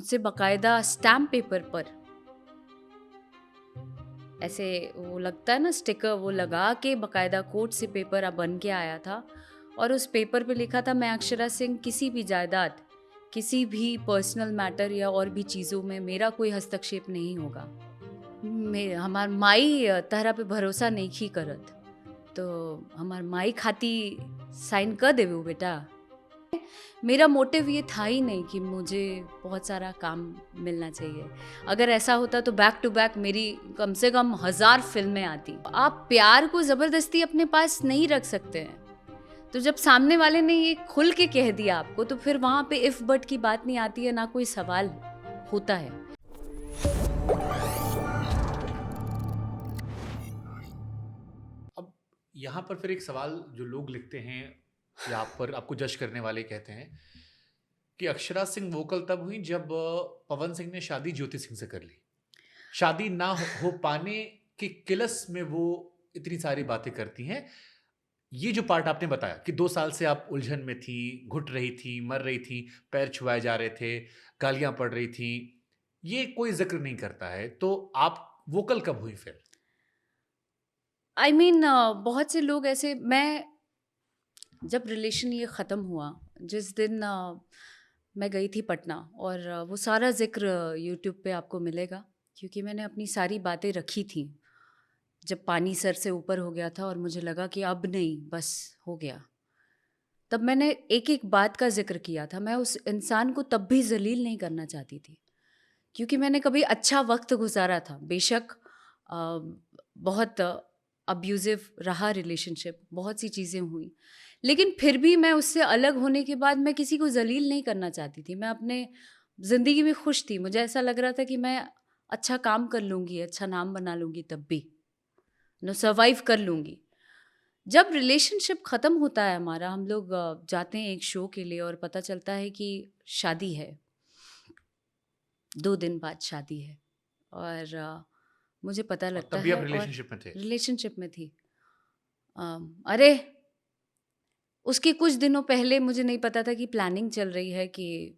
मुझसे बाकायदा stamp paper पर ऐसे वो लगता है ना स्टिकर, वो लगा के बाकायदा कोर्ट से पेपर अब बन के आया था। और उस पेपर पे लिखा था, मैं अक्षरा सिंह किसी भी जायदाद, किसी भी पर्सनल मैटर या और भी चीज़ों में मेरा कोई हस्तक्षेप नहीं होगा। हमार माई तहरा पे भरोसा नहीं करत, तो हमार माई खाती साइन कर देवे बेटा। मेरा मोटिव ये था ही नहीं कि मुझे बहुत सारा काम मिलना चाहिए। अगर ऐसा होता तो बैक टू बैक मेरी कम से कम 1000 फिल्में आती। आप प्यार को ज़बरदस्ती अपने पास नहीं रख सकते हैं। तो जब सामने वाले ने ये खुल के कह दिया आपको, तो फिर वहाँ पे इफ बट की बात नहीं आती है, ना कोई सवाल होता है। अब यहाँ पर फिर एक सवाल जो लोग लिखते हैं या आप पर आपको जज करने वाले कहते हैं कि अक्षरा सिंह वोकल तब हुई जब पवन सिंह ने शादी ज्योति सिंह से कर ली। शादी ना हो पाने के किलस में वो इतनी सारी बातें करती हैं। ये जो पार्ट आपने बताया कि 2 साल से आप उलझन में थी, घुट रही थी, मर रही थी, पैर छुआए जा रहे थे, गालियाँ पड़ रही थी, ये कोई ज़िक्र नहीं करता है। तो आप वोकल कब हुई फिर? आई मीन बहुत से लोग ऐसे, मैं जब रिलेशन ये ख़त्म हुआ, जिस दिन मैं गई थी पटना, और वो सारा ज़िक्र यूट्यूब पे आपको मिलेगा, क्योंकि मैंने अपनी सारी बातें रखी थी। जब पानी सर से ऊपर हो गया था और मुझे लगा कि अब नहीं, बस हो गया, तब मैंने एक-एक बात का ज़िक्र किया था। मैं उस इंसान को तब भी ज़लील नहीं करना चाहती थी, क्योंकि मैंने कभी अच्छा वक़्त गुज़ारा था। बेशक बहुत अब्यूज़िव रहा रिलेशनशिप, बहुत सी चीज़ें हुई, लेकिन फिर भी मैं उससे अलग होने के बाद मैं किसी को ज़लील नहीं करना चाहती थी। मैं अपने ज़िंदगी में खुश थी। मुझे ऐसा लग रहा था कि मैं अच्छा काम कर लूँगी, अच्छा नाम बना लूँगी, तब भी सर्वाइव कर लूँगी। जब रिलेशनशिप ख़त्म होता है हमारा, हम लोग जाते हैं एक शो के लिए और पता चलता है कि शादी है। 2 दिन बाद शादी है, और मुझे पता और लगता तब भी आप है, और रिलेशनशिप में थे? रिलेशनशिप में थी। अरे! उसके कुछ दिनों पहले मुझे नहीं पता था कि प्लानिंग चल रही है, कि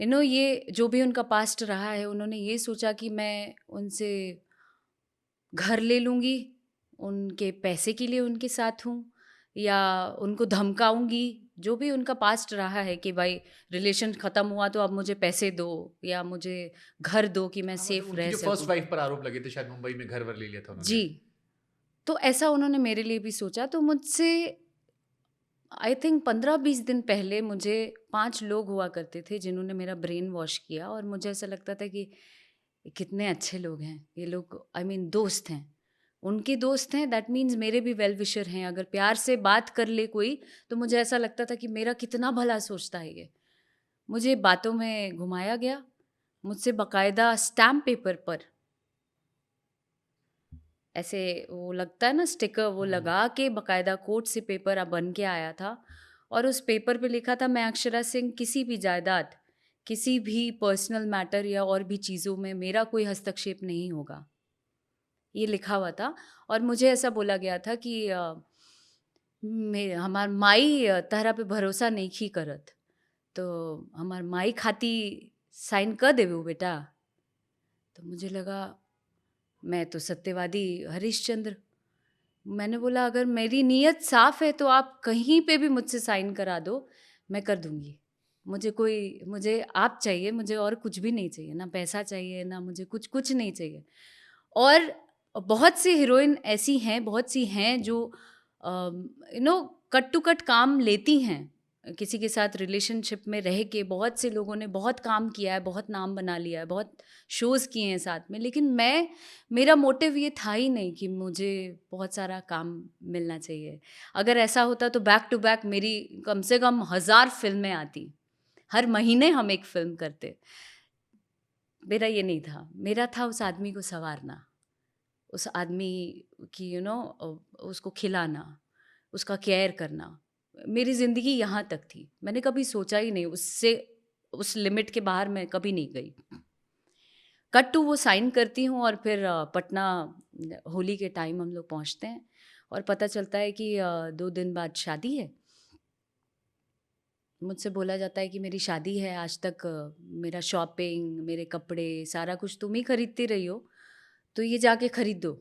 ये जो भी उनका पास्ट रहा है, उन्होंने ये सोचा कि मैं उनसे घर ले लूँगी, उनके पैसे के लिए उनके साथ हूँ, या उनको धमकाऊँगी। जो भी उनका पास्ट रहा है कि भाई रिलेशन ख़त्म हुआ तो अब मुझे पैसे दो, या मुझे घर दो कि मैं हाँ, मतलब सेफ उनकी रह जो फर्स्ट सकूँ। वाइफ पर आरोप लगे थे, शायद मुंबई में घर-वर ले लिया था उन्होंने। जी, तो ऐसा उन्होंने मेरे लिए भी सोचा। तो मुझसे आई थिंक 15-20 दिन पहले मुझे 5 लोग हुआ करते थे जिन्होंने मेरा ब्रेन वॉश किया, और मुझे ऐसा लगता था कि कितने अच्छे लोग हैं ये लोग। आई मीन दोस्त हैं, उनके दोस्त हैं, दैट मीन्स मेरे भी वेल विशर हैं। अगर प्यार से बात कर ले कोई, तो मुझे ऐसा लगता था कि मेरा कितना भला सोचता है ये। मुझे बातों में घुमाया गया, मुझसे बाकायदा स्टैम्प पेपर पर ऐसे वो लगता है ना स्टिकर, वो हुँ। लगा के बाकायदा कोर्ट से पेपर अब बन के आया था। और उस पेपर पे लिखा था, मैं अक्षरा सिंह किसी भी जायदाद, किसी भी पर्सनल मैटर या और भी चीज़ों में मेरा कोई हस्तक्षेप नहीं होगा, ये लिखा हुआ था। और मुझे ऐसा बोला गया था कि हमार माई तहरा पे भरोसा नहीं करत, तो हमार माई खाती साइन कर देवे बेटा। तो मुझे लगा, मैं तो सत्यवादी हरिश्चंद्र। मैंने बोला, अगर मेरी नीयत साफ़ है तो आप कहीं पे भी मुझसे साइन करा दो, मैं कर दूँगी। मुझे आप चाहिए, मुझे और कुछ भी नहीं चाहिए, ना पैसा चाहिए, ना मुझे कुछ नहीं चाहिए। और बहुत सी हीरोइन ऐसी हैं, बहुत सी हैं जो कट टू कट काम लेती हैं। किसी के साथ रिलेशनशिप में रह के बहुत से लोगों ने बहुत काम किया है, बहुत नाम बना लिया है, बहुत शोज़ किए हैं साथ में। लेकिन मेरा मोटिव ये था ही नहीं कि मुझे बहुत सारा काम मिलना चाहिए। अगर ऐसा होता तो बैक टू बैक मेरी कम से कम 1000 फिल्में आती। हर महीने हम एक फ़िल्म करते। मेरा ये नहीं था। मेरा था उस आदमी को सँवारना, उस आदमी की उसको खिलाना, उसका केयर करना। मेरी ज़िंदगी यहाँ तक थी। मैंने कभी सोचा ही नहीं, उससे उस लिमिट के बाहर मैं कभी नहीं गई। कट टू वो साइन करती हूँ, और फिर पटना होली के टाइम हम लोग पहुँचते हैं, और पता चलता है कि 2 दिन बाद शादी है। मुझसे बोला जाता है कि मेरी शादी है, आज तक मेरा शॉपिंग, मेरे कपड़े, सारा कुछ तुम ही खरीदती रही हो, तो ये जाके खरीद दो।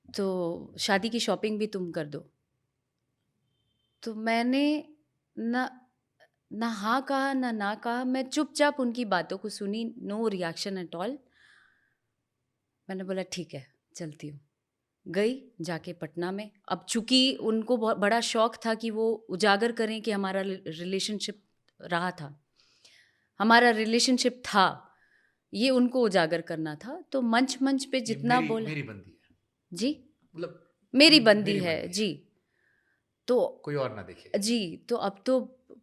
तो शादी की शॉपिंग भी तुम कर दो। तो मैंने ना ना हाँ कहा, ना कहा, मैं चुपचाप उनकी बातों को सुनी, नो रिएक्शन एट ऑल। मैंने बोला ठीक है, चलती हूँ। गई जाके पटना में। अब चूँकि उनको बहुत बड़ा शौक था कि वो उजागर करें कि हमारा रिलेशनशिप रहा था, हमारा रिलेशनशिप था, ये उनको उजागर करना था। तो मंच पे ये जितना मेरी बोला। मेरी बंदी है, जी, मतलब मेरी बंदी मेरी है बंदी है, जी। तो कोई और ना देखे। जी, तो अब तो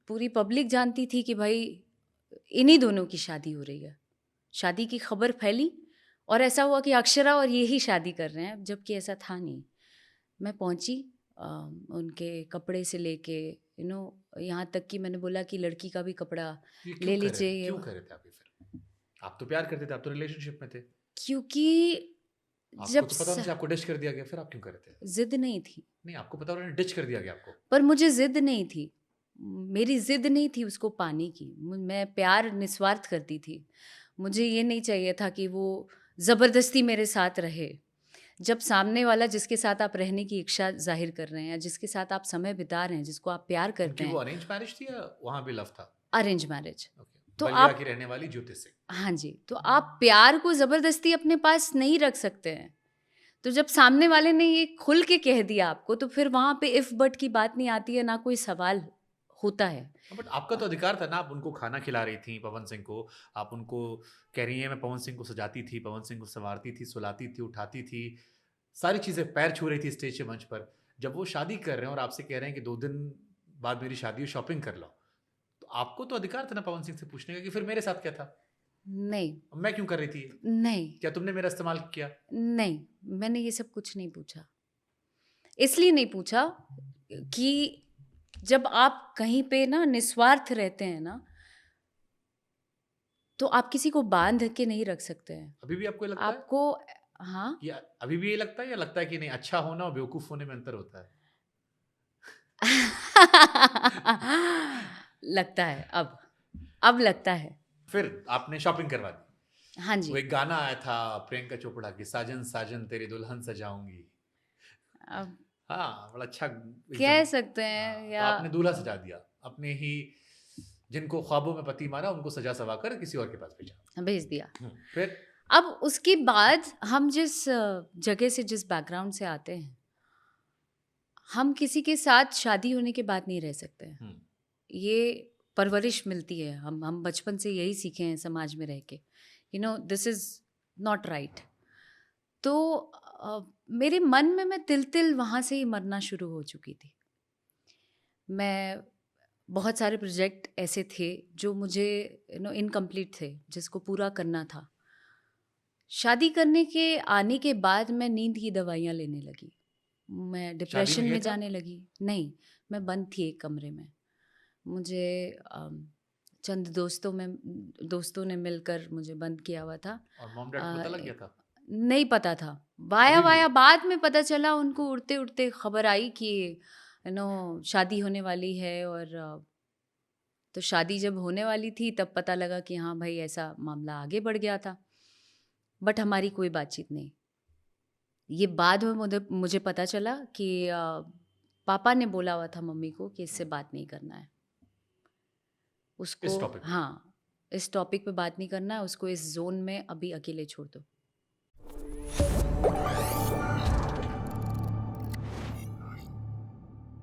पूरी पब्लिक जानती थी कि भाई इन्हीं दोनों की शादी हो रही है। शादी की खबर फैली और ऐसा हुआ कि अक्षरा और ये ही शादी कर रहे हैं, जबकि ऐसा था नहीं। मैं पहुंची, उनके कपड़े से लेके यहाँ तक कि मैंने बोला कि लड़की का भी कपड़ा ये क्यों ले कर रहे लीजिए थे, ये क्यों कर रहे थे आप ये फिर? आप तो प्यार करते थे, आप तो रिलेशनशिप में थे, क्योंकि आपको जब तो पता उनसे आपको डिच कर दिया गया, फिर आप क्यों कर रहे थे? जिद नहीं थी। नहीं, आपको पता उन्होंने डिच कर दिया गया आपको। पर मुझे जिद नहीं थी, मेरी जिद नहीं थी उसको पाने की। मैं प्यार निस्वार्थ करती थी। मुझे ये नहीं चाहिए था कि वो ज़बरदस्ती मेरे साथ रहे। जब सामने वाला जिसके साथ आप रहने की इच्छा ज़ाहिर कर रहे हैं या जिसके साथ आप समय बिता रहे हैं, जिसको आप प्यार करते उनकी वो हैं। अरेंज मैरिज थी या वहाँ भी लव था? Arrange marriage. ओके, तो बलिया आप की रहने वाली ज्योति सिंह। हाँ जी, तो आप प्यार को ज़बरदस्ती अपने पास नहीं रख सकते हैं। तो जब सामने वाले ने ये खुल के कह दिया आपको, तो फिर वहाँ पे इफ़ बट की बात नहीं आती है, ना कोई सवाल होता है। बट आपका तो अधिकार था ना, आप उनको खाना खिला रही थी पवन सिंह को, आप उनको कह रही हैं मैं पवन सिंह को सजाती थी, पवन सिंह को संवारती थी, सुलाती थी, उठाती थी, सारी चीज़ें, पैर छू रही थी स्टेज के मंच पर। जब वो शादी कर रहे हैं और आपसे कह रहे हैं कि 2 दिन बाद मेरी शादी है, शॉपिंग कर लो, तो आपको तो अधिकार था ना पवन सिंह से पूछने का कि फिर मेरे साथ क्या था? नहीं, मैं क्यों कर रही थी ये? नहीं, क्या तुमने मेरा इस्तेमाल किया? नहीं, मैंने ये सब कुछ नहीं पूछा। इसलिए नहीं पूछा कि जब आप कहीं पे ना निस्वार्थ रहते हैं ना, तो आप किसी को बाँध के नहीं रख सकते हैं। अभी भी आपको ये लगता है? आपको हाँ। कि अभी भी ये लगता है या लगता है कि नहीं, अच्छा होना और बेवकूफ़ होने में अंतर होता है? लगता है अब लगता है। फिर आपने शॉपिंग करवा दी। हाँ वो जी। एक गाना आया था प्रियंका चोपड़ा की, साजन साजन तेरी दुल्हन सजाऊंगी। अब हाँ, बड़ा अच्छा एकदम। कह सकते हैं हाँ, तो या आपने दूल्हा सजा दिया अपने ही, जिनको ख्वाबों में पति माना उनको सजा सवा कर किसी और के पास भेजा। भेज दिया। फिर अब उसके बाद हम जिस जगह से, जिस बैकग्राउंड से आते हैं, हम किसी के साथ शादी होने के बाद नहीं रह सकते हैं। हम्म, ये परवरिश मिलती है, हम बचपन से यही सीखे हैं समाज में रह के, दिस इज़ नॉट राइट। तो मेरे मन में मैं तिल-तिल वहाँ से ही मरना शुरू हो चुकी थी। मैं बहुत सारे प्रोजेक्ट ऐसे थे जो मुझे इनकम्प्लीट थे, जिसको पूरा करना था। शादी करने के आने के बाद मैं नींद की दवाइयाँ लेने लगी। मैं शादी में डिप्रेशन गए में थे आप? जाने लगी। नहीं, मैं बंद थी एक कमरे में। मुझे चंद दोस्तों ने मिलकर मुझे बंद किया हुआ था। और मॉम डैड को पता लग गया था? नहीं पता था। अभी भी? वाया-वाया बाद में पता चला, उनको उड़ते-उड़ते खबर आई कि शादी होने वाली है। और तो शादी जब होने वाली थी तब पता लगा कि हाँ भाई, ऐसा मामला आगे बढ़ गया था। बट हमारी कोई बातचीत नहीं। ये बाद में मुझे पता चला कि पापा ने बोला हुआ था मम्मी को कि इससे बात नहीं करना है। उसको इस टॉपिक पे? हाँ, इस टॉपिक पे बात नहीं करना है, उसको इस ज़ोन में अभी अकेले छोड़ दो।